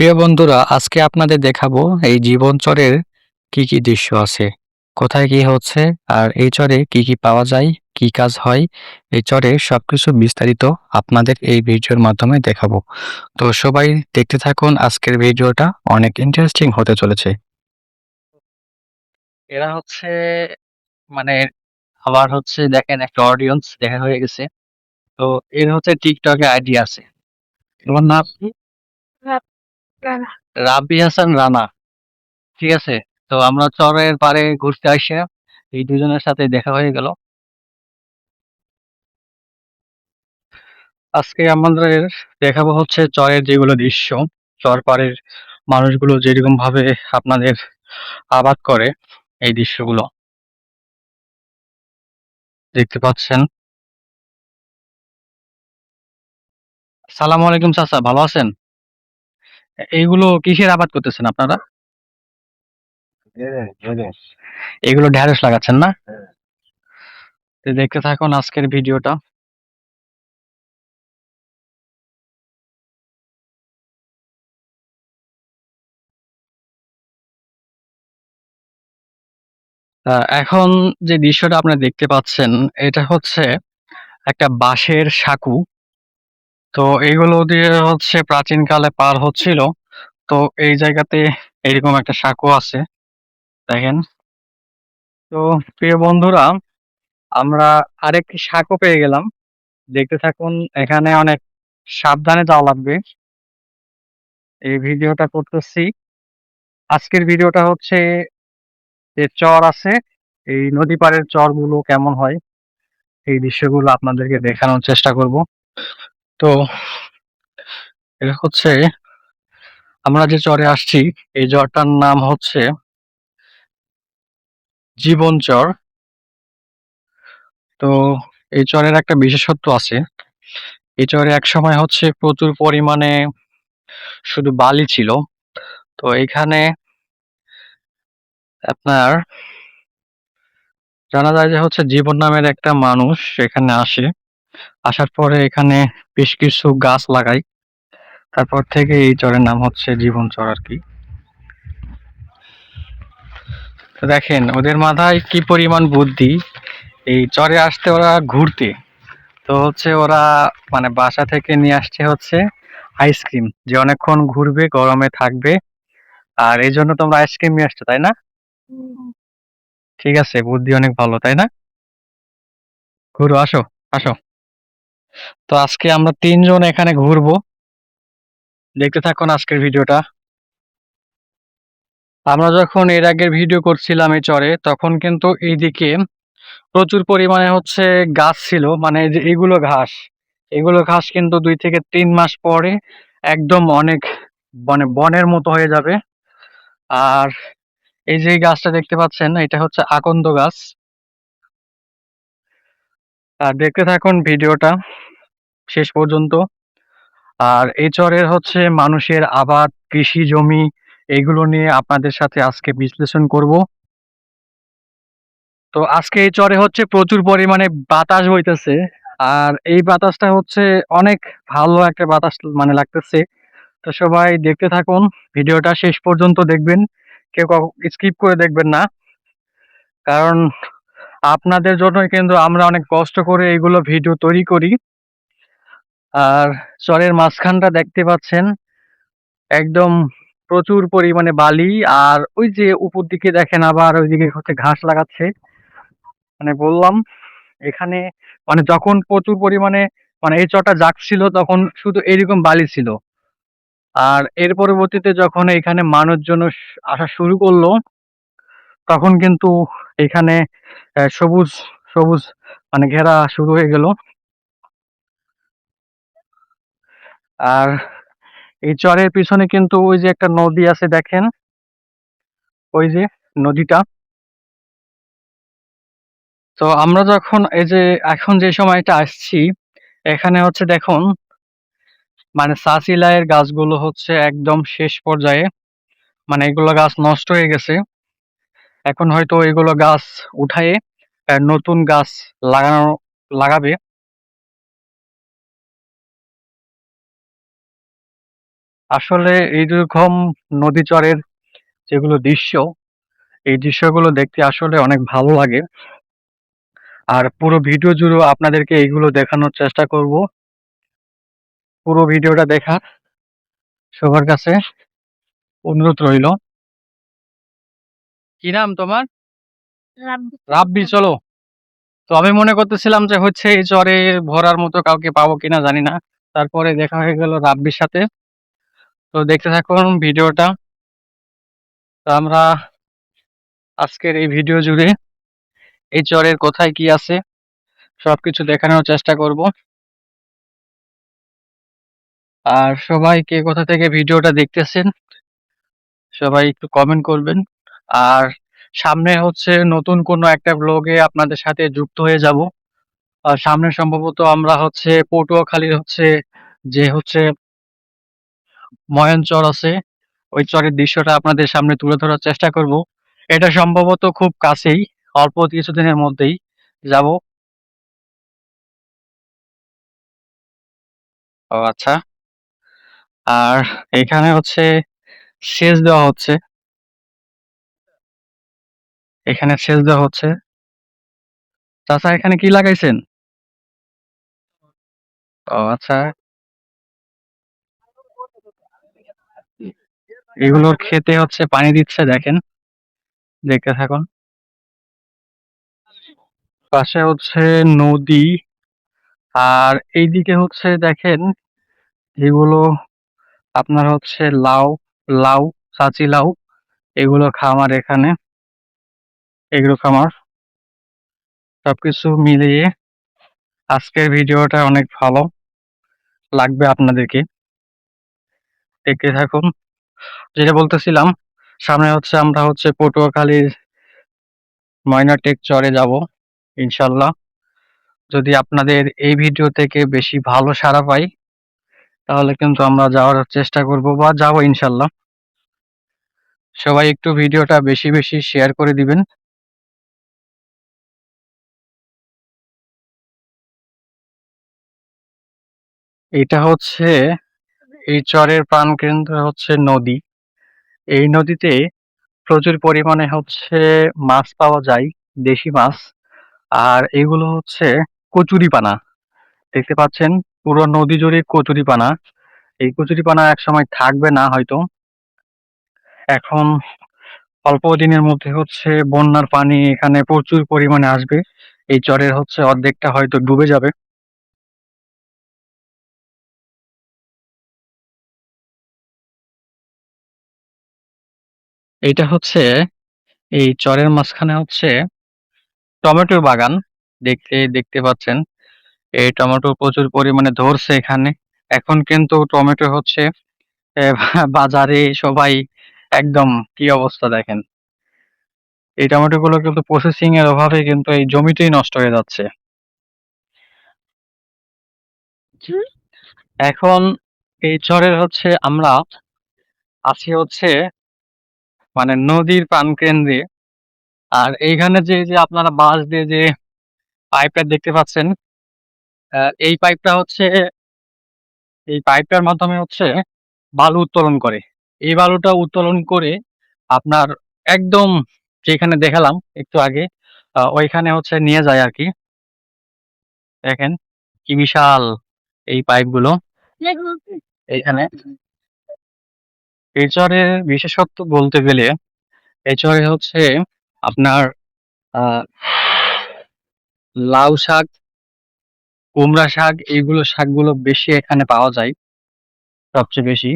প্রিয় বন্ধুরা, আজকে আপনাদের দেখাবো এই জীবন চরের কি কি দৃশ্য আছে, কোথায় কি হচ্ছে, আর এই চরে কি কি পাওয়া যায়, কি কাজ হয়। এই চরে সবকিছু বিস্তারিত আপনাদের এই ভিডিওর মাধ্যমে দেখাবো। তো সবাই দেখতে থাকুন, আজকের ভিডিওটা অনেক ইন্টারেস্টিং হতে চলেছে। এরা হচ্ছে মানে আবার হচ্ছে দেখেন একটা অডিয়েন্স দেখা হয়ে গেছে। তো এর হচ্ছে টিকটকে আইডি আছে। তোমার নাম কি? রানা। রাবি হাসান রানা। ঠিক আছে। তো আমরা চরের পাড়ে ঘুরতে আসি, এই দুজনের সাথে দেখা হয়ে গেল। আজকে আমাদের দেখাবো হচ্ছে চরের যেগুলো দৃশ্য, চর পাড়ের মানুষগুলো যেরকম ভাবে আপনাদের আবাদ করে, এই দৃশ্যগুলো দেখতে পাচ্ছেন। সালাম আলাইকুম চাচা, ভালো আছেন? এইগুলো কিসের আবাদ করতেছেন আপনারা? এগুলো ঢেঁড়স লাগাচ্ছেন না? তো দেখতে থাকুন আজকের ভিডিওটা। এখন যে দৃশ্যটা আপনারা দেখতে পাচ্ছেন, এটা হচ্ছে একটা বাঁশের সাঁকু। তো এইগুলো দিয়ে হচ্ছে প্রাচীনকালে পার হচ্ছিল। তো এই জায়গাতে এরকম একটা সাঁকো আছে, দেখেন। তো প্রিয় বন্ধুরা, আমরা আরেকটি সাঁকো পেয়ে গেলাম। দেখতে থাকুন, এখানে অনেক সাবধানে যাওয়া লাগবে। এই ভিডিওটা করতেছি। আজকের ভিডিওটা হচ্ছে যে চর আছে, এই নদী পাড়ের চরগুলো কেমন হয়, এই দৃশ্যগুলো আপনাদেরকে দেখানোর চেষ্টা করব। তো এটা হচ্ছে আমরা যে চরে আসছি, এই চরটার নাম হচ্ছে জীবন চর। তো এই চরের একটা বিশেষত্ব আছে। এই চরে একসময় হচ্ছে প্রচুর পরিমাণে শুধু বালি ছিল। তো এখানে আপনার জানা যায় যে হচ্ছে জীবন নামের একটা মানুষ এখানে আসে। আসার পরে এখানে বেশ কিছু গাছ লাগায়। তারপর থেকে এই চরের নাম হচ্ছে জীবন চর আরকি। তো দেখেন ওদের মাথায় কি পরিমাণ বুদ্ধি। এই চরে আসতে ওরা ঘুরতে। তো হচ্ছে ওরা মানে বাসা থেকে নিয়ে আসছে হচ্ছে আইসক্রিম, যে অনেকক্ষণ ঘুরবে, গরমে থাকবে। আর এইজন্য তোমরা আইসক্রিম নিয়ে আসছো, তাই না? ঠিক আছে, বুদ্ধি অনেক ভালো, তাই না? ঘুরো, আসো, আসো। তো আজকে আমরা ৩ জন এখানে ঘুরবো। দেখতে থাকুন আজকের ভিডিওটা। আমরা যখন এর আগের ভিডিও করছিলাম এই চরে, তখন কিন্তু এইদিকে প্রচুর পরিমাণে হচ্ছে গাছ ছিল। মানে এই যে এগুলো ঘাস, এগুলো ঘাস কিন্তু ২ থেকে ৩ মাস পরে একদম অনেক মানে বনের মতো হয়ে যাবে। আর এই যে গাছটা দেখতে পাচ্ছেন, এটা হচ্ছে আকন্দ গাছ। আর দেখতে থাকুন ভিডিওটা শেষ পর্যন্ত। আর এই চরের হচ্ছে মানুষের আবাদ, কৃষি জমি, এগুলো নিয়ে আপনাদের সাথে আজকে বিশ্লেষণ করব। তো আজকে এই চরে হচ্ছে প্রচুর পরিমাণে বাতাস বইতেছে। আর এই বাতাসটা হচ্ছে অনেক ভালো একটা বাতাস মানে লাগতেছে। তো সবাই দেখতে থাকুন, ভিডিওটা শেষ পর্যন্ত দেখবেন। কেউ স্কিপ করে দেখবেন না। কারণ আপনাদের জন্যই কিন্তু আমরা অনেক কষ্ট করে এইগুলো ভিডিও তৈরি করি। আর চরের মাঝখানটা দেখতে পাচ্ছেন, একদম প্রচুর পরিমাণে বালি। আর ওই যে উপর দিকে দেখেন, আবার ওইদিকে হচ্ছে ঘাস লাগাচ্ছে। মানে বললাম, এখানে মানে যখন প্রচুর পরিমাণে মানে এই চরটা জাগছিল, তখন শুধু এরকম বালি ছিল। আর এর পরবর্তীতে যখন এখানে মানুষজন আসা শুরু করলো, তখন কিন্তু এখানে সবুজ সবুজ মানে ঘেরা শুরু হয়ে গেল। আর এই চরের পিছনে কিন্তু ওই যে একটা নদী আছে, দেখেন ওই যে নদীটা। তো আমরা যখন এই যে এখন যে সময়টা আসছি, এখানে হচ্ছে দেখুন, মানে চাচিলাইয়ের গাছগুলো হচ্ছে একদম শেষ পর্যায়ে। মানে এগুলো গাছ নষ্ট হয়ে গেছে। এখন হয়তো এগুলো গাছ উঠায়ে নতুন গাছ লাগাবে। আসলে এইরকম নদী চরের যেগুলো দৃশ্য, এই দৃশ্যগুলো দেখতে আসলে অনেক ভালো লাগে। আর পুরো ভিডিও জুড়েও আপনাদেরকে এইগুলো দেখানোর চেষ্টা করব। পুরো ভিডিওটা দেখার সবার কাছে অনুরোধ রইল। কি নাম তোমার? রাব্বি, চলো। তো আমি মনে করতেছিলাম যে হচ্ছে এই চরে ঘোরার মতো কাউকে পাবো কিনা জানি না। তারপরে দেখা হয়ে গেল রাব্বির সাথে। তো দেখতে থাকুন ভিডিওটা। তো আমরা আজকের এই ভিডিও জুড়ে এই চরের কোথায় কি আছে সবকিছু দেখানোর চেষ্টা করব। আর সবাই কে কোথা থেকে ভিডিওটা দেখতেছেন সবাই একটু কমেন্ট করবেন। আর সামনে হচ্ছে নতুন কোনো একটা ব্লগে আপনাদের সাথে যুক্ত হয়ে যাব। আর সামনে সম্ভবত আমরা হচ্ছে পটুয়াখালীর হচ্ছে যে হচ্ছে ময়ন চর আছে, ওই চরের দৃশ্যটা আপনাদের সামনে তুলে ধরার চেষ্টা করব। এটা সম্ভবত খুব কাছেই, অল্প কিছুদিনের মধ্যেই যাব। ও আচ্ছা। আর এখানে হচ্ছে সেচ দেওয়া হচ্ছে, এখানে সেচ দেওয়া হচ্ছে। চাচা এখানে কি লাগাইছেন? ও আচ্ছা। এগুলোর খেতে হচ্ছে পানি দিচ্ছে, দেখেন, দেখতে থাকুন। পাশে হচ্ছে নদী। আর এইদিকে হচ্ছে দেখেন এগুলো আপনার হচ্ছে লাউ, লাউ, চাচি লাউ, এগুলো খামার এখানে, এগুলো খামার। সবকিছু মিলিয়ে আজকের ভিডিওটা অনেক ভালো লাগবে আপনাদেরকে, দেখতে থাকুন। যেটা বলতেছিলাম, সামনে হচ্ছে আমরা হচ্ছে পটুয়াখালীর ময়নাটেক চরে যাব ইনশাল্লাহ। যদি আপনাদের এই ভিডিও থেকে বেশি ভালো সাড়া পাই তাহলে কিন্তু আমরা যাওয়ার চেষ্টা করব বা যাবো ইনশাল্লাহ। সবাই একটু ভিডিওটা বেশি বেশি শেয়ার করে দিবেন। এটা হচ্ছে এই চরের প্রাণকেন্দ্র হচ্ছে নদী। এই নদীতে প্রচুর পরিমাণে হচ্ছে মাছ পাওয়া যায়, দেশি মাছ। আর এগুলো হচ্ছে কচুরিপানা, দেখতে পাচ্ছেন পুরো নদী জুড়ে কচুরিপানা। এই কচুরিপানা একসময় থাকবে না হয়তো। এখন অল্প দিনের মধ্যে হচ্ছে বন্যার পানি এখানে প্রচুর পরিমাণে আসবে। এই চরের হচ্ছে অর্ধেকটা হয়তো ডুবে যাবে। এইটা হচ্ছে এই চরের মাঝখানে হচ্ছে টমেটোর বাগান, দেখতে দেখতে পাচ্ছেন। এই টমেটো প্রচুর পরিমাণে ধরছে এখানে। এখন কিন্তু টমেটো হচ্ছে বাজারে সবাই একদম কি অবস্থা দেখেন। এই টমেটো গুলো কিন্তু প্রসেসিং এর অভাবে কিন্তু এই জমিতেই নষ্ট হয়ে যাচ্ছে। এখন এই চরের হচ্ছে আমরা আছি হচ্ছে মানে নদীর প্রাণকেন্দ্রে। আর এইখানে যে যে আপনারা বাঁশ দিয়ে যে পাইপটা দেখতে পাচ্ছেন, এই পাইপটা হচ্ছে এই পাইপটার মাধ্যমে হচ্ছে বালু উত্তোলন করে। এই বালুটা উত্তোলন করে আপনার একদম যেখানে দেখালাম একটু আগে, ওইখানে হচ্ছে নিয়ে যায় আর কি। দেখেন কি বিশাল এই পাইপগুলো এইখানে। এই চরের বিশেষত্ব বলতে গেলে এই চরে হচ্ছে আপনার আহ লাউ শাক, কুমড়া শাক, এইগুলো শাকগুলো বেশি এখানে পাওয়া যায় সবচেয়ে বেশি।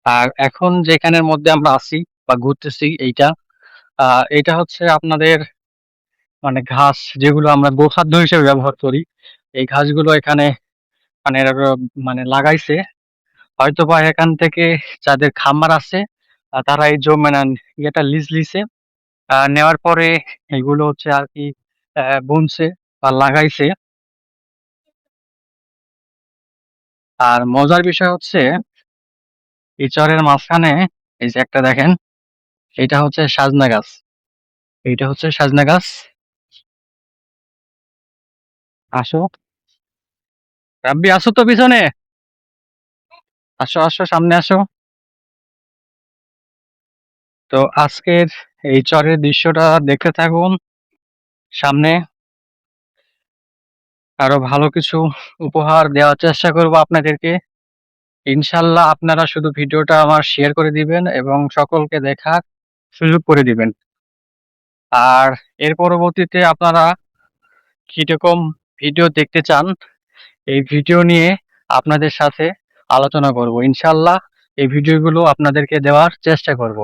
আর এখন যেখানের মধ্যে আমরা আছি বা ঘুরতেছি এইটা, এটা হচ্ছে আপনাদের মানে ঘাস যেগুলো আমরা গোখাদ্য হিসেবে ব্যবহার করি। এই ঘাসগুলো এখানে মানে মানে লাগাইছে হয়তোবা এখান থেকে যাদের খামার আছে, তারা এই মানে ইয়েটা লিজ লিছে। নেওয়ার পরে এগুলো হচ্ছে আর কি বুনছে বা লাগাইছে। আর মজার বিষয় হচ্ছে এই চরের মাঝখানে এই যে একটা দেখেন, এটা হচ্ছে সাজনা গাছ, এইটা হচ্ছে সাজনা গাছ। আসো রাব্বি, আসো তো পিছনে। আসো, আসো, সামনে আসো। তো আজকের এই চরের দৃশ্যটা দেখতে থাকুন। সামনে আরো ভালো কিছু উপহার দেওয়ার চেষ্টা করব আপনাদেরকে। ইনশাআল্লাহ আপনারা শুধু ভিডিওটা আমার শেয়ার করে দিবেন এবং সকলকে দেখার সুযোগ করে দিবেন। আর এর পরবর্তীতে আপনারা কিরকম ভিডিও দেখতে চান, এই ভিডিও নিয়ে আপনাদের সাথে আলোচনা করব। ইনশাআল্লাহ এই ভিডিওগুলো আপনাদেরকে দেওয়ার চেষ্টা করব।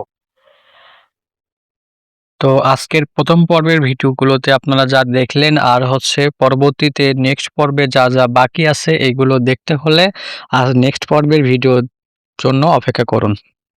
তো আজকের ১ম পর্বের ভিডিওগুলোতে আপনারা যা দেখলেন আর হচ্ছে পরবর্তীতে নেক্সট পর্বে যা বাকি আছে এগুলো দেখতে হলে আর নেক্সট পর্বের ভিডিওর জন্য অপেক্ষা করুন।